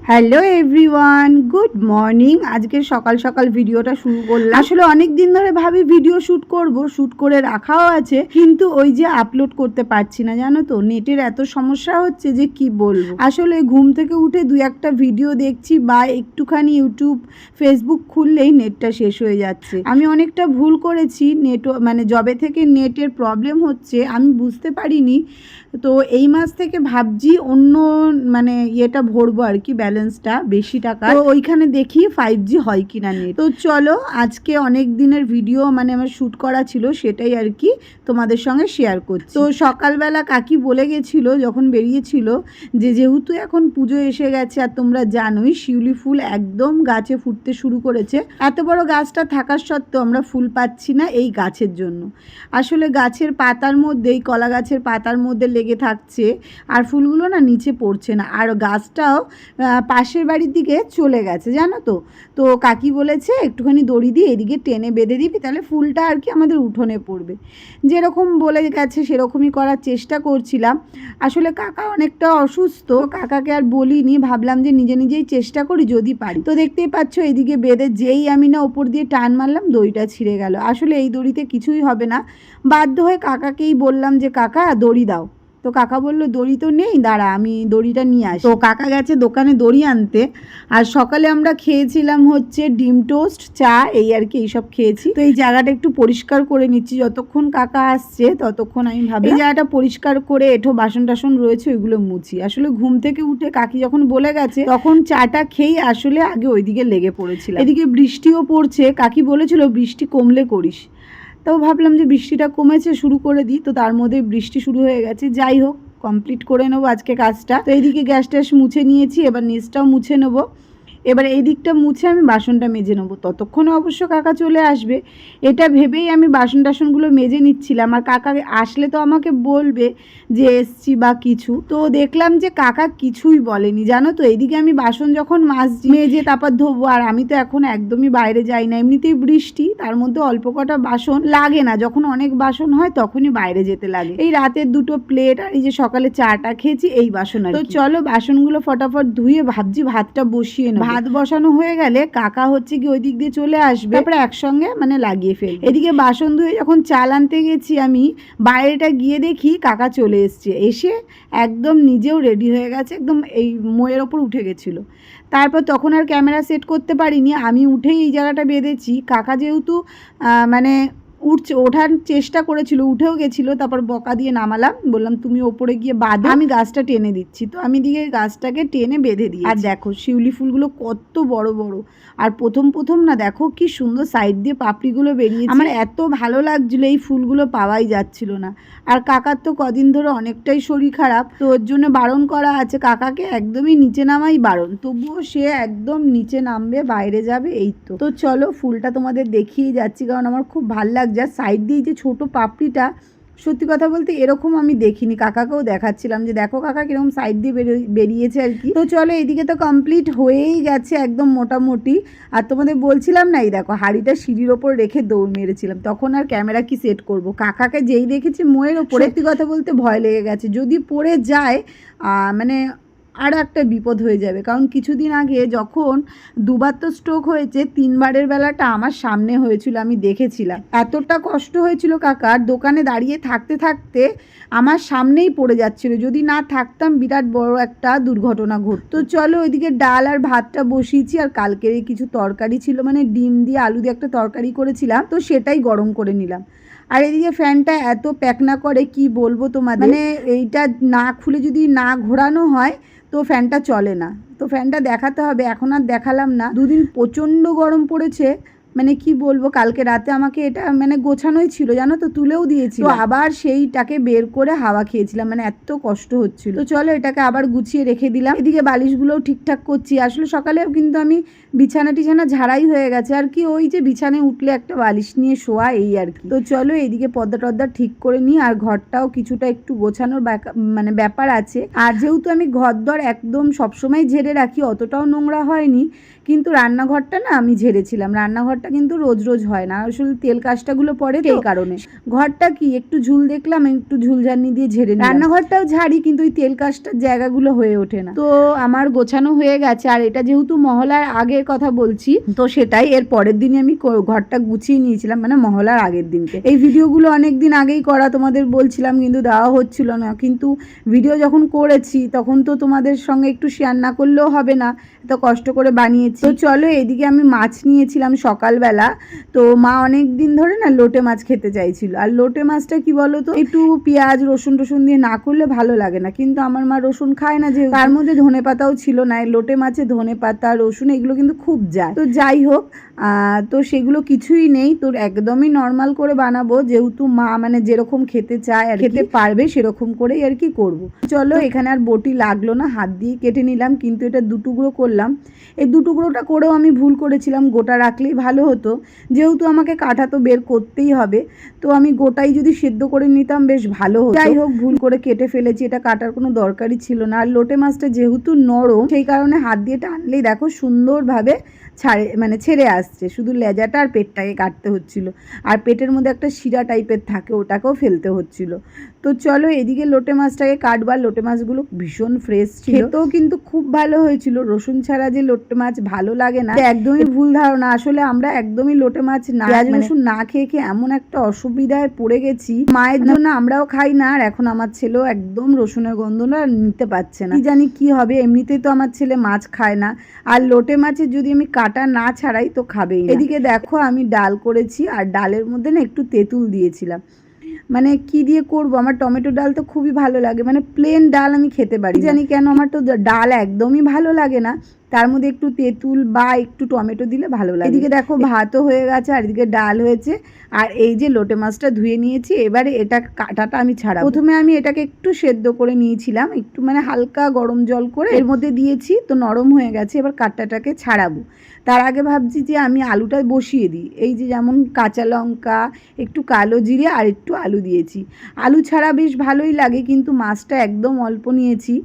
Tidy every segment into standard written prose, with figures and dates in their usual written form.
Hello everyone, good morning. আজকে সকাল সকাল ভিডিওটা শুরু করলাম। আসলে অনেক দিন ধরে ভাবি ভিডিও শ্যুট করব, শ্যুট করে রাখাও আছে, কিন্তু ওই যে আপলোড করতে পারছি না, জানো তো নেটের এত সমস্যা হচ্ছে যে কি বলবো। আসলে ঘুম থেকে উঠে দুই একটা ভিডিও দেখছি বা একটুখানি ইউটিউব ফেসবুক খুললেই নেটটা শেষ হয়ে যাচ্ছে। আমি অনেকটা ভুল করেছি, নেট মানে জবে থেকে নেটের প্রবলেম হচ্ছে আমি বুঝতে পারিনি। তো এই মাস থেকে ভাবছি অন্য মানে ইয়েটা ভরবো আর কি, ব্যালেন্সটা বেশি টাকা। তো ওইখানে দেখি 5G হয় কিনা নেট। তো চলো আজকে অনেক দিনের ভিডিও মানে আমার শ্যুট করা ছিল, সেটাই আর কি তোমাদের সঙ্গে শেয়ার করছি। তো সকালবেলা কাকি বলে গেছিলো যখন বেরিয়েছিল যে যেহেতু এখন পুজো এসে গেছে আর তোমরা জানোই শিউলি ফুল একদম গাছে ফুটতে শুরু করেছে, এত বড় গাছটা থাকার সত্ত্বেও আমরা ফুল পাচ্ছি না এই গাছের জন্য। আসলে গাছের পাতার মধ্যে, এই কলা গাছের পাতার মধ্যে লেগে থাকছে আর ফুলগুলো না নিচে পড়ছে না, আর গাছটাও পাশের বাড়ির দিকে চলে গেছে জানো তো। তো কাকি বলেছে একটুখানি দড়ি দিয়ে এদিকে টেনে বেঁধে দিবি, তাহলে ফুলটা আর কি আমাদের উঠোনে পড়বে। যেরকম বলে গেছে সেরকমই করার চেষ্টা করছিলাম। আসলে কাকা অনেকটা অসুস্থ, কাকাকে আর বলিনি, ভাবলাম যে নিজে নিজেই চেষ্টা করি যদি পারি। তো দেখতেই পাচ্ছ এদিকে বেঁধে যেই আমি না ওপর দিয়ে টান মারলাম দড়িটা ছিঁড়ে গেল। আসলে এই দড়িতে কিছুই হবে না, বাধ্য হয়ে কাকাকেই বললাম যে কাকা দড়ি দাও। তো কাকা বললো দড়ি তো নেই, দাঁড়া আমি দড়িটা নিয়ে আসি। তো কাকা গেছে দোকানে দড়ি আনতে। আর সকালে আমরা খেয়েছিলাম হচ্ছে ডিম টোস্ট, চা, এই আর কি এইসব খেয়েছি। তো এই জায়গাটা একটু পরিষ্কার করে নিচ্ছি, যতক্ষণ কাকা আসছে ততক্ষণ আমি ভাবি এই জায়গাটা পরিষ্কার করে এঠো বাসন টাসন রয়েছে ওইগুলো মুছি। আসলে ঘুম থেকে উঠে কাকি যখন বলে গেছে তখন চাটা খেয়ে আসলে আগে ওইদিকে লেগে পড়েছিলাম। এদিকে বৃষ্টিও পড়ছে, কাকি বলেছিল বৃষ্টি কমলে করিস। তাও ভাবলাম যে বৃষ্টিটা কমেছে শুরু করে দিই, তো তার মধ্যে বৃষ্টি শুরু হয়ে গেছে। যাই হোক কমপ্লিট করে নেবো আজকে কাজটা। তো এইদিকে গ্যাস ট্যাস মুছে নিয়েছি, এবার নিচটাও মুছে নেবো। এবার এই দিকটা মুছে আমি বাসনটা মেজে নেবো, ততক্ষণে অবশ্য কাকা চলে আসবে। এটা ভেবেই আমি বাসন টাসনগুলো মেজে নিচ্ছিলাম, আর কাকা আসলে তো আমাকে বলবে যে এসছি বা কিছু। তো দেখলাম যে কাকা কিছুই বলেনি জানো তো। এইদিকে আমি বাসন যখন মাজছি মেজে তারপর ধোবো, আর আমি তো এখন একদমই বাইরে যাই না, এমনিতেই বৃষ্টি, তার মধ্যে অল্প কটা বাসন লাগে না, যখন অনেক বাসন হয় তখনই বাইরে যেতে লাগে। এই রাতের দুটো প্লেট আর এই যে সকালে চাটা খেয়েছি এই বাসন। তো চলো বাসনগুলো ফটাফট ধুয়ে ভাবছি ভাতটা বসিয়ে নেবো। ভাত বসানো হয়ে গেলে কাকা হচ্ছে কি ওই দিক দিয়ে চলে আসবে, তারপরে একসঙ্গে মানে লাগিয়ে ফেলবে। এদিকে বাসন ধুয়ে যখন চাল আনতে গেছি আমি বাইরেটা গিয়ে দেখি কাকা চলে এসছে, এসে একদম নিজেও রেডি হয়ে গেছে, একদম এই মোয়ের ওপর উঠে গেছিলো। তারপর তখন আর ক্যামেরা সেট করতে পারিনি, আমি উঠেই এই জায়গাটা বেঁধেছি। কাকা যেহেতু মানে ওঠার চেষ্টা করেছিল, উঠেও গেছিলো, তারপর বকা দিয়ে নামালাম, বললাম তুমি ওপরে গিয়ে বাঁধো, আমি গাছটা টেনে দিচ্ছি। তো আমি দিকে গাছটাকে টেনে বেঁধে দিই। আর দেখো শিউলি ফুলগুলো কত বড় বড়, আর প্রথম প্রথম না দেখো কি সুন্দর সাইড দিয়ে পাপড়িগুলো বেরিয়েছে, আমার এত ভালো লাগছিলো। এই ফুলগুলো পাওয়াই যাচ্ছিল না। আর কাকার তো কদিন ধরে অনেকটাই শরীর খারাপ, তো ওর জন্য বারণ করা আছে, কাকাকে একদমই নিচে নামাই বারণ, তবুও সে একদম নিচে নামবে, বাইরে যাবে এই তো। তো চলো ফুলটা তোমাদের দেখিয়ে যাচ্ছি, কারণ আমার খুব ভাল লাগছে। যার সাইড দিয়ে যে ছোট পাপড়িটা, সত্যি কথা বলতে এরকম আমি দেখিনি। কাকাকেও দেখাচ্ছিলাম যে দেখো কাকা কিরকম সাইড দিয়ে বেরিয়েছে আর কি। তো চলো এইদিকে তো কমপ্লিট হয়েই গেছে একদম মোটামুটি। আর তোমাদের বলছিলাম না, এই দেখো হাঁড়িটা সিঁড়ির ওপর রেখে দৌড় মেরেছিলাম, তখন আর ক্যামেরা কি সেট করব। কাকাকে যেই দেখেছি মোয়ের ওপরে, সত্যি কথা বলতে ভয় লেগে গেছে, যদি পড়ে যায় মানে আরও একটা বিপদ হয়ে যাবে। কারণ কিছুদিন আগে যখন দুবার তো স্ট্রোক হয়েছে, তিনবারের বেলাটা আমার সামনে হয়েছিল, আমি দেখেছিলাম। এতটা কষ্ট হয়েছিল কাকার, দোকানে দাঁড়িয়ে থাকতে থাকতে আমার সামনেই পড়ে যাচ্ছিল, যদি না থাকতাম বিরাট বড় একটা দুর্ঘটনা ঘটত। তো চলো ওইদিকে ডাল আর ভাতটা বসিয়েছি, আর কালকের কিছু তরকারি ছিল, মানে ডিম দিয়ে আলু দিয়ে একটা তরকারি করেছিলাম, তো সেটাই গরম করে নিলাম। আর এদিকে ফ্যানটা এত প্যাকনা করে কি বলবো তোমাদের, মানে এইটা না খুলে যদি না ঘোরানো হয় তো ফ্যানটা চলে না। তো ফ্যানটা দেখাতে হবে, এখন আর দেখালাম না। দুদিন প্রচণ্ড গরম পড়েছে, মানে কি বলবো। কালকে রাতে আমাকে এটা মানে গোছানোই ছিল জানো তো, তুলেও দিয়েছি, তো আবার সেইটাকে বের করে হাওয়া খেয়েছিলাম, মানে এত কষ্ট হচ্ছিল। তো চলো এটাকে আবার গুছিয়ে রেখে দিলাম। এদিকে বালিশগুলোও ঠিকঠাক করছি। আসলে সকালেও কিন্তু আমি বিছানা টিছানা ঝাড়াই হয়ে গেছে আর কি, ওই যে বিছানায় উঠলে একটা বালিশ নিয়ে শোয়া এই আর কি। তো চলো এইদিকে পর্দা টর্দা ঠিক করে নিই, আর ঘরটাও কিছুটা একটু গোছানোর মানে ব্যাপার আছে। আর যেহেতু আমি ঘরদর একদম সবসময় ঝেড়ে রাখি, অতটাও নোংরা হয়নি, কিন্তু রান্নাঘরটা না আমি ঝেড়েছিলাম। রান্নাঘরটা ঘরটা কিন্তু রোজ রোজ হয় না, আসলে তেল কাজটাগুলো পড়ে এই কারণে। ঘরটা কি একটু ঝুল দেখলাম, একটু ঝুলঝানি দিয়ে ঝেড়ে নিলাম। রান্নাঘরটাও ঝাড়ি কিন্তু ওই তেল কাজটার জায়গাগুলো হয়ে ওঠে না। তো আমার গোছানো হয়ে গেছে, আর এটা যেহেতু মহলার আগের কথা বলছি তো সেটাই, এর পরের দিনই আমি ঘরটা গুছিয়ে নিয়েছিলাম, মানে মহলার আগের দিনকে। এই ভিডিওগুলো অনেক দিন আগেই করা, তোমাদের বলছিলাম কিন্তু দেওয়া হচ্ছিল না। কিন্তু ভিডিও যখন করেছি তখন তো তোমাদের সঙ্গে একটু শেয়ার না করলেও হবে না, এত কষ্ট করে বানিয়েছি। তো চলো, এদিকে আমি মাছ নিয়েছিলাম সকালবেলা। তো মা অনেক দিন ধরে না লোটে মাছ খেতে চাইছিল, আর লোটে মাছটা কি বলো তো, একটু পেঁয়াজ রসুন টসুন দিয়ে না করলে ভালো লাগে না, কিন্তু আমার মা রসুন খায় না, যে তার মধ্যে ধনে পাতাও ছিল না। লোটে মাছে ধনে পাতা রসুন এগুলো কিন্তু খুব যায়। তো যাই হোক, তো সেগুলো কিছুই নেই, তোর একদমই নর্মাল করে বানাবো, যেহেতু মা মানে যেরকম খেতে চায় আর খেতে পারবে সেরকম করেই আর কি করবো। চলো, এখানে আর বটি লাগলো না, হাত দিয়ে কেটে নিলাম, কিন্তু এটা দুটুকরো করলাম। এই দুটুকরোটা করেও আমি ভুল করেছিলাম, গোটা রাখলেই ভালো হতো, যেহেতু আমাকে কাঁটা তো বের করতেই হবে, তো আমি গোটাই যদি সেদ্ধ করে নিতাম বেশ ভালো হতো। যাই হোক, ভুল করে কেটে ফেলেছি, এটা কাটার কোনো দরকারই ছিল না। আর লোটে মাছটা যেহেতু নরম, সেই কারণে হাত দিয়ে টানলেই দেখো সুন্দরভাবে ছেড়ে আসছে, শুধু লেজাটা আর পেটটাকে কাটতে হচ্ছিল, আর পেটের মধ্যে একটা শিরা টাইপের থাকে ওটাকেও ফেলতে হচ্ছিল। তো চলো, এদিকে লোটে মাছটাকে কাটবার। লোটে মাছগুলো ভীষণ ফ্রেশ ছিল, খেতেও কিন্তু খুব ভালো হয়েছিল। রসুন ছাড়া যে লোটে মাছ ভালো লাগে না, একদমই ভুল ধারণা। আসলে আমরা একদমই লোটে মাছ না পেঁয়াজ রসুন না খেয়ে খেয়ে এমন একটা অসুবিধায় পড়ে গেছি, মায়ের জন্য আমরাও খাই না, আর এখন আমার ছেলেও একদম রসুনের গন্ধটা নিতে পারছে না। কি জানি কি হবে, এমনিতেই তো আমার ছেলে মাছ খায় না, আর লোটে মাছের যদি আমি কাটা না ছাড়াই তো খাবেই না। এদিকে দেখো, আমি ডাল করেছি, আর ডালের মধ্যে না একটু তেঁতুল দিয়েছিলাম। মানে কি দিয়ে করব, আমার টমেটো ডাল তো খুবই ভালো লাগে, মানে প্লেন ডাল আমি খেতে পারি, জানি কেন আমার তো ডাল একদমই ভালো লাগে না, তার মধ্যে একটু তেঁতুল বা একটু টমেটো দিলে ভালো লাগে। এদিকে দেখো ভাতও হয়ে গেছে, আর এদিকে ডাল হয়েছে, আর এই যে লোটে মাছটা ধুয়ে নিয়েছি। এবারে এটা কাটাটা আমি ছাড়াবো। প্রথমে আমি এটাকে একটু সেদ্ধ করে নিয়েছিলাম, একটু মানে হালকা গরম জল করে এর মধ্যে দিয়েছি, তো নরম হয়ে গেছে। এবার কাটাটাকে ছাড়াবো। তার আগে ভাবছি যে আমি আলুটা বসিয়ে দিই। এই যে যেমন কাঁচা লঙ্কা, একটু কালো জিরে আর একটু আলু দিয়েছি। আলু ছাড়া বেশ ভালোই লাগে, কিন্তু মাছটা একদম অল্প নিয়েছি,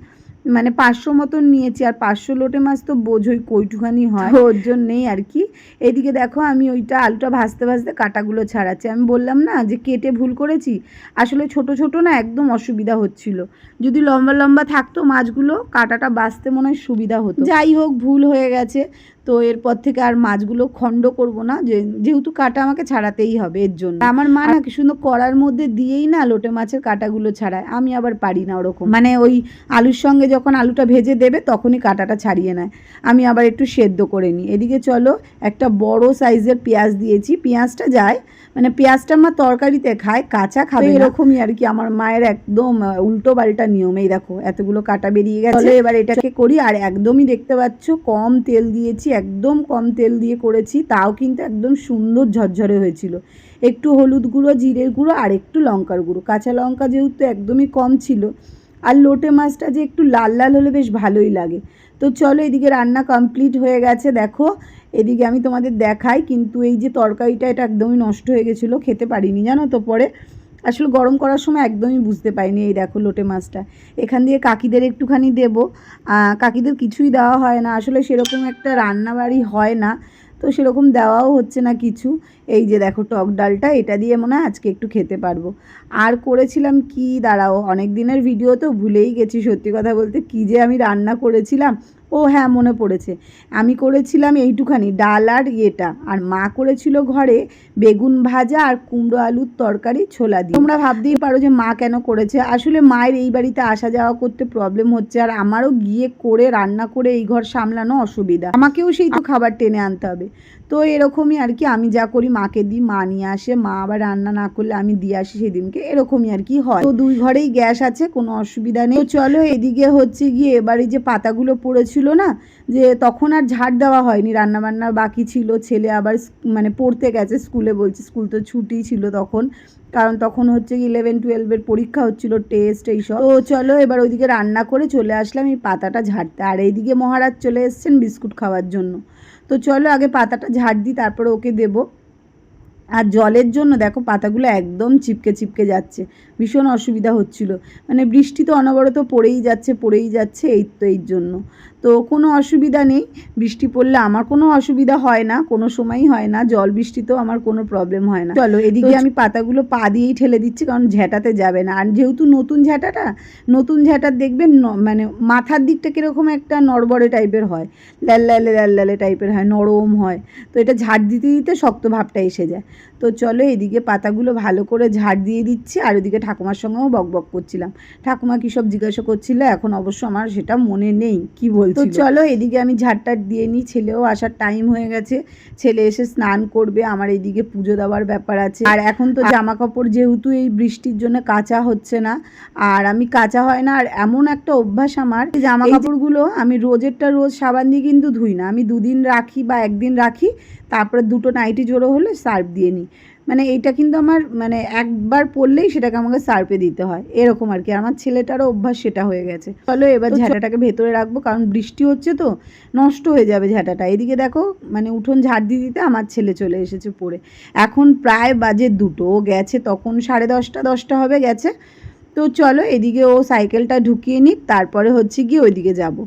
মানে 500 মতন নিয়েছি, আর 500 লোটে মাছ তো বোঝোই কইটুখানি হয়, ওর জন্যেই আর কি। এদিকে দেখো, আমি ওইটা আলুটা ভাজতে ভাজতে কাটাগুলো ছাড়াচ্ছি। আমি বললাম না যে কেটে ভুল করেছি, আসলে ছোট ছোট না একদম অসুবিধা হচ্ছিল, যদি লম্বা লম্বা থাকতো মাছগুলো কাটাটা বাছতে মনে হয় সুবিধা হতো। যাই হোক, ভুল হয়ে গেছে, তো এরপর থেকে আর মাছগুলো খণ্ড করব না, যেহেতু কাটা আমাকে ছাড়াতেই হবে এর জন্য। আমার মা না কি সুন্দর কড়ার মধ্যে দিয়েই না লোটে মাছের কাটাগুলো ছাড়ায়, আমি আবার পারি না ওরকম, মানে ওই আলুর সঙ্গে যখন আলুটা ভেজে দেবে তখনই কাটাটা ছাড়িয়ে নেয়, আমি আবার একটু সেদ্ধ করে নিই। এদিকে চলো, একটা বড় সাইজের পেঁয়াজ দিয়েছি, পেঁয়াজটা যায়, মানে পেঁয়াজটা আমার তরকারিতে খায়, কাঁচা খাবে এরকমই আর কি। আমার মায়ের একদম উল্টো পাল্টা নিয়ম। এই দেখো এতগুলো কাটা বেরিয়ে গেছে, এবার এটাকে করি। আর একদমই দেখতে পাচ্ছ কম তেল দিয়েছি, একদম কম তেল দিয়ে করেছি, তাও কিন্তু একদম সুন্দর ঝরঝরে হয়েছিল। একটু হলুদ গুঁড়ো, জিরের গুঁড়ো আর একটু লঙ্কার গুঁড়ো, কাঁচা লঙ্কা যেহেতু একদমই কম ছিল, আর লোটে মাছটা যে একটু লাল লাল হলে বেশ ভালোই লাগে। তো চলো, এদিকে রান্না কমপ্লিট হয়ে গেছে। দেখো এদিকে আমি তোমাদের দেখাই, কিন্তু এই যে তরকারিটা এটা একদমই নষ্ট হয়ে গেছিলো, খেতে পারিনি জানো তো। পরে আসলে গরম করার সময় একদমই বুঝতে পাইনি। এই দেখো লোটে মাছটা এখান দিয়ে কাকিদের একটুখানি দেবো, কাকিদের কিছুই দেওয়া হয় না, আসলে সেরকম একটা রান্নাবাড়ি হয় না, তো সেরকম দেওয়াও হচ্ছে না কিছু। এই যে দেখো টক ডালটা, এটা দিয়ে মনে হয় আজকে একটু খেতে পারবো। আর করেছিলাম কি, দাঁড়াও, অনেক দিনের ভিডিও তো ভুলেই গেছি সত্যি কথা বলতে, কি যে আমি রান্না করেছিলাম। ও হ্যাঁ, মনে পড়েছে, আমি করেছিলাম এইটুখানি ডাল আর ইয়েটা, আর মা করেছিল ঘরে বেগুন ভাজা আর কুমড়ো আলুর তরকারি ছোলা দিয়ে। তোমরা ভাবতেই পারো যে মা কেন করেছে, আসলে মায়ের এই বাড়িতে আসা যাওয়া করতে প্রবলেম হচ্ছে, আর আমারও গিয়ে করে রান্না করে এই ঘর সামলানো অসুবিধা, আমাকেও সেই তো খাবার টেনে আনতে হবে। তো এরকমই আর কি, আমি যা করি মাকে দিই, মা নিয়ে আসে, মা আবার রান্না না করলে আমি দিয়ে আসি সেদিনকে, এরকমই আর কি হয়। তো দুই ঘরেই গ্যাস আছে, কোনো অসুবিধা নেই। তো চলো, এদিকে হচ্ছে গিয়ে এবারে যে পাতাগুলো পড়েছিল না, যে তখন আর ঝাড় দেওয়া হয়নি, রান্নাবান্না বাকি ছিল, ছেলে আবার মানে পড়তে গেছে স্কুলে, বলছে স্কুল তো ছুটি ছিল তখন, কারণ তখন হচ্ছে 11-12 পরীক্ষা হচ্ছিল, টেস্ট এইসব। তো চলো, এবার ওইদিকে রান্না করে চলে আসলাম এই পাতাটা ঝাড়তে, আর এইদিকে মহারাজ চলে এসছেন বিস্কুট খাওয়ার জন্য। তো চলো আগে পাতাটা ঝাড় দিই, তারপরে ওকে দেবো। আর জলের জন্য দেখো পাতাগুলো একদম চিপকে চিপকে যাচ্ছে, ভীষণ অসুবিধা হচ্ছিল, মানে বৃষ্টি তো অনবরত পড়েই যাচ্ছে এই জন্য। তো কোনো অসুবিধা নেই, বৃষ্টি পড়লে আমার কোনো অসুবিধা হয় না, কোনো সময়ই হয় না, জল বৃষ্টিতেও আমার কোনো প্রবলেম হয় না। চলো এদিকে আমি পাতাগুলো পা দিয়েই ঠেলে দিচ্ছি, কারণ ঝ্যাঁটাতে যাবে না। আর যেহেতু নতুন ঝ্যাঁটার দেখবেন মানে মাথার দিকটা কীরকম একটা নড়বড়ে টাইপের হয়, ল্যালে টাইপের হয়, নরম হয়। তো এটা ঝাড় দিতে দিতে শক্ত ভাবটা এসে যায়। তো চলো এদিকে পাতাগুলো ভালো করে ঝাড় দিয়ে দিচ্ছি, আর ওদিকে ঠাকুমার সঙ্গেও বকবক করছিলাম। ঠাকুমা কী সব জিজ্ঞাসা করছিল, এখন অবশ্য আমার সেটা মনে নেই কি বলছিল। তো চলো এদিকে আমি ঝাড়টার দিয়ে নিই, ছেলেও আসার টাইম হয়ে গেছে, ছেলে এসে স্নান করবে, আমার এইদিকে পুজো দেওয়ার ব্যাপার আছে। আর এখন তো জামা কাপড় যেহেতু এই বৃষ্টির জন্য কাচা হচ্ছে না, আর আমি কাচা হয় না, আর এমন একটা অভ্যাস আমার, জামা কাপড়গুলো আমি রোজেরটা রোজ সাবান দিয়ে কিন্তু ধুই না, আমি 2 দিন রাখি বা 1 দিন রাখি, তারপরে 2টো নাইটি জোড়ো হলে সার্ফ দিয়ে নিই। মানে এইটা কিন্তু আমার মানে একবার পরলেই সেটাকে আমাকে সার্ফে দিতে হয়, এরকম আর কি। আমার ছেলেটারও অভ্যাস সেটা হয়ে গেছে। চলো এবার ঝাঁটাটাকে ভেতরে রাখবো, কারণ বৃষ্টি হচ্ছে তো নষ্ট হয়ে যাবে ঝাঁটাটা। এদিকে দেখো মানে উঠোন ঝাড় দিয়ে দিতে আমার ছেলে চলে এসেছে পড়ে। এখন প্রায় বাজে 2টো, ও গেছে তখন 10:30 হবে গেছে। তো চলো এদিকে ও সাইকেলটা ঢুকিয়ে নিক, তারপরে হচ্ছে গিয়ে ওইদিকে যাব।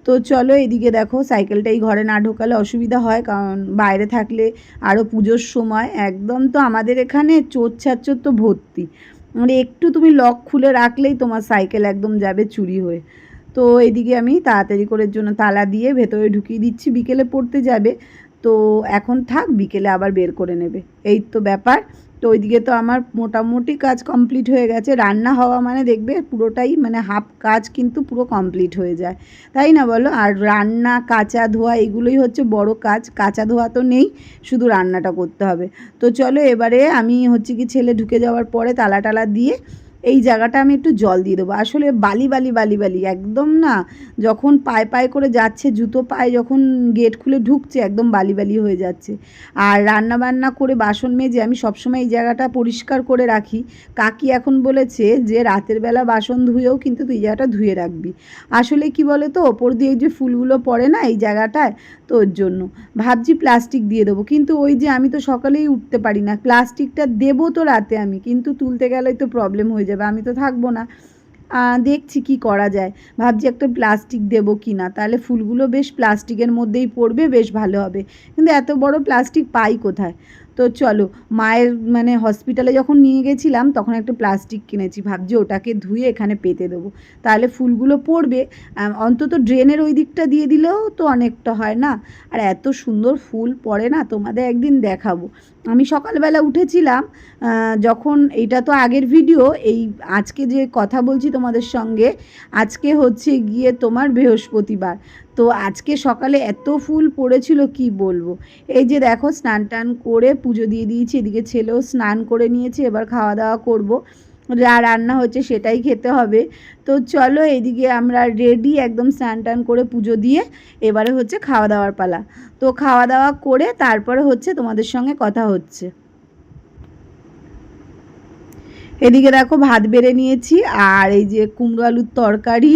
তো চলো এদিকে দেখো সাইকেলটাই ঘরে না ঢোকালে অসুবিধা হয়, কারণ বাইরে থাকলে আরও পুজোর সময় একদম তো আমাদের এখানে চোর ছাচ্চর তো ভর্তি, মানে একটু তুমি লক খুলে রাখলেই তোমার সাইকেল একদম যাবে চুরি হয়ে। তো এদিকে আমি তাড়াতাড়ি করে জন্য তালা দিয়ে ভেতরে ঢুকিয়ে দিচ্ছি, বিকেলে পড়তে যাবে তো এখন থাক, বিকেলে আবার বের করে নেবে, এই তো ব্যাপার। তো ওইদিকে তো আমার মোটামুটি কাজ কমপ্লিট হয়ে গেছে, রান্না হওয়া মানে দেখবে পুরোটাই মানে হাফ কাজ কিন্তু পুরো কমপ্লিট হয়ে যায়, তাই না বলো? আর রান্না কাচা ধোয়া এগুলোই হচ্ছে বড় কাজ, কাচা ধোয়া তো নেই, শুধু রান্নাটা করতে হবে। তো চলো এবারে আমি হচ্ছে কি ছেলে ঢুকে যাওয়ার পরে তালা টালা দিয়ে এই জায়গাটা আমি একটু জল দিয়ে দেবো। আসলে বালি একদম না, যখন পায়ে করে যাচ্ছে, জুতো পায়ে যখন গেট খুলে ঢুকছে একদম বালি হয়ে যাচ্ছে। আর রান্না বান্না করে বাসন মেজে আমি সবসময় এই জায়গাটা পরিষ্কার করে রাখি। কাকি এখন বলেছে যে রাতের বেলা বাসন ধুয়েও কিন্তু তুই জায়গাটা ধুয়ে রাখবি। আসলে কি বলে তো, ওপর দিয়ে যে ফুলগুলো পড়ে না এই জায়গাটায়, তো ওর জন্য ভাবছি প্লাস্টিক দিয়ে দেবো, কিন্তু ওই যে আমি তো সকালেই উঠতে পারি না, প্লাস্টিকটা দেবো তো রাতে আমি, কিন্তু তুলতে গেলেই তো প্রবলেম হয়ে যাবে, আমি তো থাকবো না। দেখছি কি করা যায়, ভাবছি একটা প্লাস্টিক দেবো কি না, তাহলে ফুলগুলো বেশ প্লাস্টিকের মধ্যেই পড়বে, বেশ ভালো হবে। কিন্তু এত বড় প্লাস্টিক পাই কোথায়? তো চলো মায়ের মানে হসপিটালে যখন নিয়ে গেছিলাম তখন একটা প্লাস্টিক কিনেছি, ভাবছি ওটাকে ধুয়ে এখানে পেতে দেবো, তাহলে ফুলগুলো পড়বে। অন্তত ড্রেনের ওই দিকটা দিয়ে দিলেও তো অনেকটা হয় না? আর এত সুন্দর ফুল পড়ে না, তোমাদের একদিন দেখাবো। আমি সকালবেলা উঠেছিলাম যখন, এইটা তো আগের ভিডিও, এই আজকে যে কথা বলছি তোমাদের সঙ্গে, আজকে হচ্ছে গিয়ে তোমার বৃহস্পতিবার। তো আজকে সকালে এত ফুল পড়েছিল কি বলবো। এই যে দেখো স্নান টান করে পুজো দিয়ে দিয়েছি, এদিকে ছেলেও স্নান করে নিয়েছে, এবার খাওয়া দাওয়া করবো, যা রান্না হচ্ছে সেটাই খেতে হবে। তো চলো এদিকে আমরা রেডি একদম, স্নান টান করে পুজো দিয়ে এবারে হচ্ছে খাওয়া দাওয়ার পালা। তো খাওয়া দাওয়া করে তারপরে হচ্ছে তোমাদের সঙ্গে কথা হচ্ছে। এদিকে দেখো ভাত বেড়ে নিয়েছি, আর এই যে কুমড়ো আলুর তরকারি,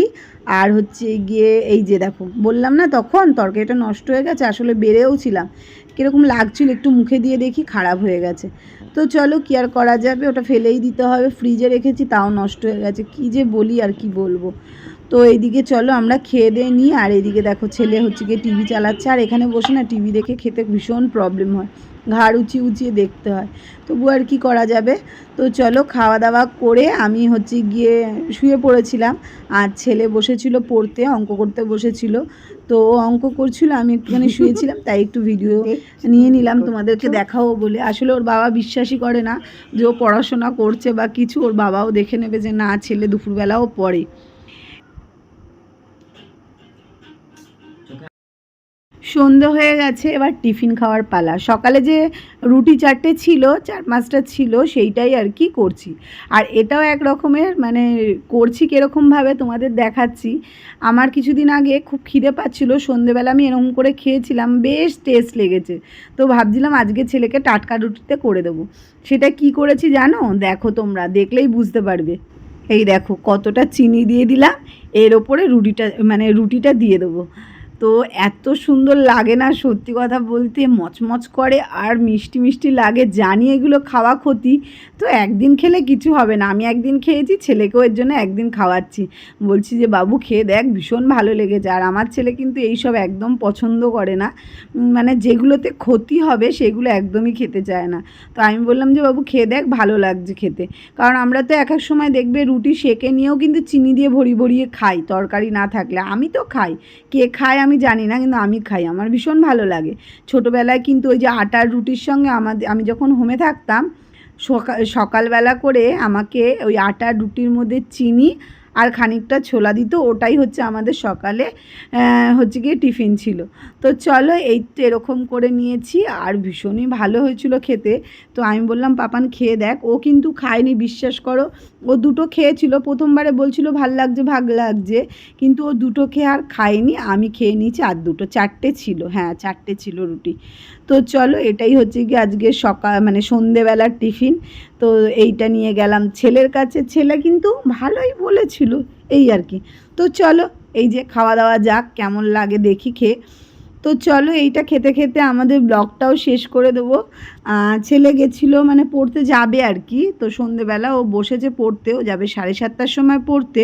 আর হচ্ছে গিয়ে এই যে দেখো বললাম না তখন তরকারিটা নষ্ট হয়ে গেছে, আসলে বেড়েও ছিলাম, কীরকম লাগছিল একটু মুখে দিয়ে দেখি খারাপ হয়ে গেছে। তো চলো কি আর করা যাবে, ওটা ফেলেই দিতে হবে, ফ্রিজে রেখেছি তাও নষ্ট হয়ে গেছে, কি যে বলি আর কি বলবো। তো এইদিকে চলো আমরা খেয়ে দিয়ে নিই, আর এইদিকে দেখো ছেলে হচ্ছে গিয়ে টিভি চালাচ্ছে, আর এখানে বসে না টিভি দেখে খেতে ভীষণ প্রবলেম হয়, ঘাড় উঁচিয়ে দেখতে হয়, তবু আর কি করা যাবে। তো চলো খাওয়া দাওয়া করে আমি হচ্ছে গিয়ে শুয়ে পড়েছিলাম, আর ছেলে বসেছিল পড়তে, অঙ্ক করতে বসেছিল, তো অঙ্ক করছিল, আমি একটুখানি শুয়েছিলাম, তাই একটু ভিডিও নিয়ে নিলাম তোমাদেরকে দেখাও বলে। আসলে ওর বাবা বিশ্বাসই করে না যে ও পড়াশোনা করছে বা কিছু, ওর বাবাও দেখে নেবে যে না ছেলে দুপুরবেলাও পড়ে। সন্ধে হয়ে গেছে, এবার টিফিন খাওয়ার পালা। সকালে যে রুটি 4টে ছিল, 4-5টা ছিল, সেইটাই আর কি করছি। আর এটাও এক রকমের মানে করছি কীরকমভাবে তোমাদের দেখাচ্ছি। আমার কিছুদিন আগে খুব খিদে পাচ্ছিল, সন্ধেবেলা আমি এরকম করে খেয়েছিলাম, বেশ টেস্ট লেগেছে, তো ভাবছিলাম আজকে ছেলেকে টাটকা রুটিতে করে দেবো। সেটা কি করেছি জানো? দেখো, তোমরা দেখলেই বুঝতে পারবে। এই দেখো কতটা চিনি দিয়ে দিলাম, এর ওপরে রুটিটা দিয়ে দেবো। তো তো এত সুন্দর লাগে না, সত্যি কথা বলতে মচমচ করে আর মিষ্টি মিষ্টি লাগে। জানি এগুলো খাওয়া ক্ষতি, তো একদিন খেলে কিছু হবে না। আমি একদিন খেয়েছি, ছেলেকেও এর জন্য একদিন খাওয়াচ্ছি। বলছি যে বাবু খেয়ে দেখ, ভীষণ ভালো লেগেছে। আর আমার ছেলে কিন্তু এইসব একদম পছন্দ করে না, মানে যেগুলোতে ক্ষতি হবে সেগুলো একদমই খেতে চায় না। তো আমি বললাম যে বাবু খেয়ে দেখ, ভালো লাগছে খেতে। কারণ আমরা তো এক এক সময় দেখবে রুটি সেঁকে নিয়েও কিন্তু চিনি দিয়ে ভরিয়ে খাই, তরকারি না থাকলে। আমি তো খাই, কে খায় আমি জানি না, কিন্তু আমি খাই, আমার ভীষণ ভালো লাগে। ছোটোবেলায় কিন্তু ওই যে আটার রুটির সঙ্গে আমি যখন হোমে থাকতাম, সকালবেলা করে আমাকে ওই আটার রুটির মধ্যে চিনি আর খানিকটা ছোলা দিত, ওটাই হচ্ছে আমাদের সকালে হচ্ছে গিয়ে টিফিন ছিল। তো চলো, এই তো এরকম করে নিয়েছি আর ভীষণই ভালো হয়েছিল খেতে। তো আমি বললাম পাপান খেয়ে দেখ, ও কিন্তু খায়নি, বিশ্বাস করো। ও দুটো খেয়েছিল, প্রথমবারে বলছিল ভাল লাগছে, কিন্তু ও দুটো খেয়ে আর খায়নি। আমি খেয়ে নিয়েছি আর দুটো, চারটে ছিল, হ্যাঁ 4টে ছিল রুটি। তো চলো, এটাই হচ্ছে কি আজকে মানে সন্ধেবেলার টিফিন। তো এইটা নিয়ে গেলাম ছেলের কাছে, ছেলে কিন্তু ভালোই বলেছিল, এই আর কি। তো চলো, এই যে খাওয়া দাওয়া যাক, কেমন লাগে দেখি খেয়ে। তো চলো, এইটা খেতে খেতে আমাদের ব্লগটাও শেষ করে দেবো। ছেলে গেছিলো মানে পড়তে যাবে আর কি, তো সন্ধেবেলা ও বসেছে পড়তে, ও যাবে 7:30টার সময় পড়তে।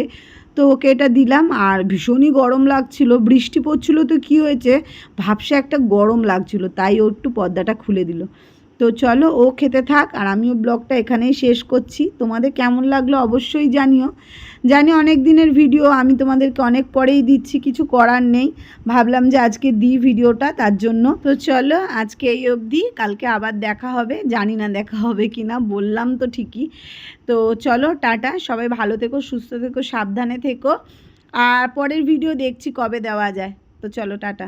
তো ওকে এটা দিলাম। আর ভীষণই গরম লাগছিল, বৃষ্টি পড়ছিল, তো কী হয়েছে ভাবসা একটা গরম লাগছিল, তাই ও একটু পর্দাটা খুলে দিল। তো চলো, ও খেতে থাক আর আমিও ব্লগটা এখানেই শেষ করছি। তোমাদের কেমন লাগলো অবশ্যই জানিও। জানি অনেক দিনের ভিডিও, আমি তোমাদেরকে অনেক পরেই দিচ্ছি, কিছু করার নেই, ভাবলাম যে আজকে দিই ভিডিওটা, তার জন্য। তো চলো, আজকে এই অবধি, কালকে আবার দেখা হবে, জানি না দেখা হবে কি না, বললাম তো ঠিকই। তো চলো, টাটা, সবাই ভালো থেকো, সুস্থ থেকো, সাবধানে থেকো। আর পরের ভিডিও দেখছি কবে দেওয়া যায়। তো চলো, টাটা।